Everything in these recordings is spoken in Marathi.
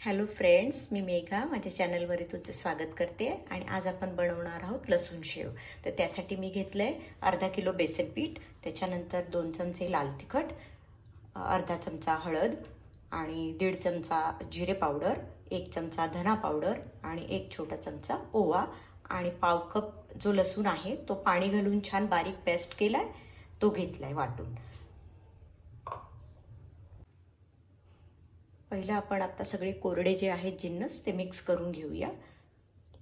हॅलो फ्रेंड्स, मी मेघा माझ्या चॅनलवर तुमचं स्वागत करते आणि आज आपण बनवणार आहोत लसूण शेव। तर त्यासाठी मी घेतलंय अर्धा किलो बेसन पीठ, त्याच्यानंतर 2 चमचे लाल तिखट, अर्धा चमचा हळद आणि 1.5 चमचा जिरे पावडर, 1 चमचा धना पावडर आणि 1 छोटा चमचा ओवा आणि पाव कप जो लसूण आहे तो पाणी घालून छान बारीक पेस्ट केलाय, तो घेतलाय वाटून। पहिला आपण आता सगळे कोरडे जे आहेत जिन्नस ते मिक्स करून घेऊया।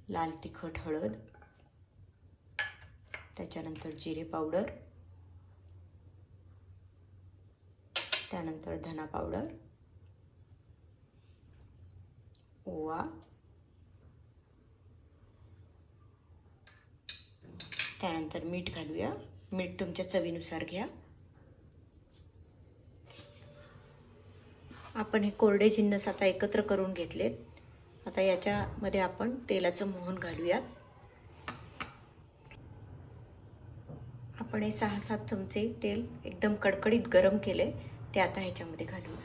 लाल तिखट, हळद, त्याच्यानंतर जिरे पावडर, त्यानंतर धना पावडर, ओवा, त्यानंतर मीठ घालूया। मीठ तुमच्या चवीनुसार घ्या। आपण हे कोरडे जिन्नस आता एकत्र करून घेतलेत। आता याच्यामध्ये आपण तेलाचं मोहन घालूयात। आपण हे 6-7 चमचे तेल एकदम कडकडीत गरम केले, ते आता ह्याच्यामध्ये घालूया।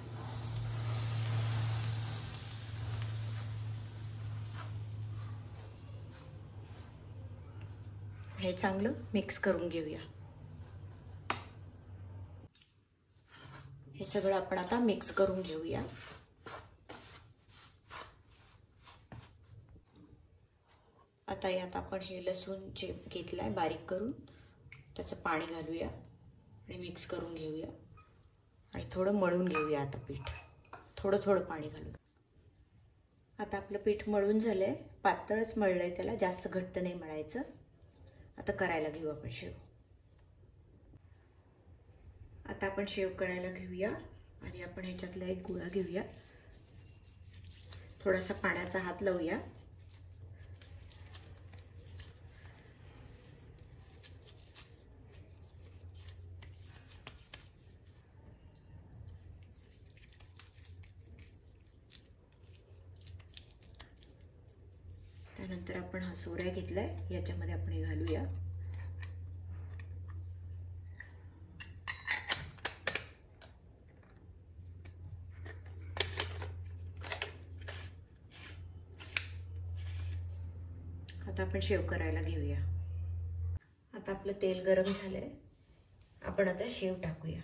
हे चांगलं मिक्स करून घेऊया। हे सगळं आपण आता मिक्स करून घेऊया। आता यात आपण हे लसूण जे घेतलाय बारीक करून त्याचं पाणी घालूया आणि मिक्स करून घेऊया आणि थोडं मळून घेऊया। आता पीठ थोडं पाणी घालून। आता आपलं पीठ मळून झालंय, पातळच मळलंय, त्याला जास्त घट्ट नाही मळायचं। आता करायला घेऊ आपण शेव। आता आपण शेव करायला घेऊया आणि आपण ह्याच्यातला एक गोळा घेऊया, थोडासा पाण्याचा हात लावूया। त्यानंतर आपण हा सोऱ्या घेतलाय, याच्यामध्ये आपण हे घालूया। आता आपण शेव करायला घेऊया। आता आपलं तेल गरम झालंय, आपण आता शेव टाकूया।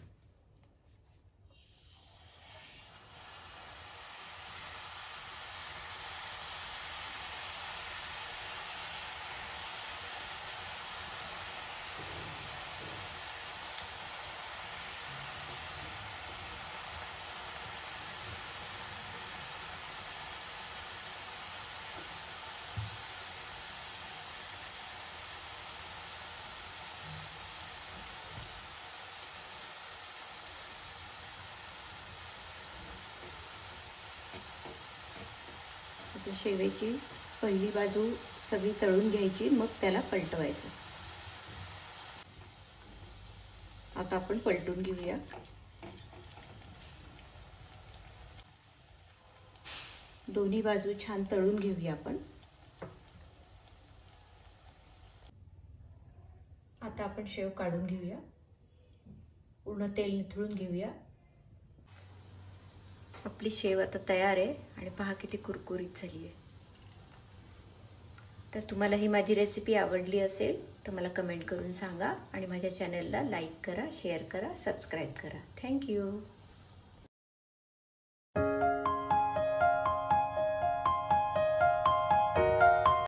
शेवेची पहिली बाजू सगळी तळून घ्यायची, मग त्याला पलटवायचं। आता आपण पलटून घेऊया। दोन्ही बाजू छान तळून घेऊया आपण। आता आपण शेव काढून घेऊया, पूर्ण तेल निथळून घेऊया। आपली शेव आता तयार आहे आणि पहा किती कुरकुरीत झाली आहे। तर तुम्हाला ही माझी रेसिपी आवडली असेल तर मला कमेंट करून सांगा आणि माझ्या चॅनलला लाईक करा, शेअर करा, सबस्क्राईब करा। Thank you.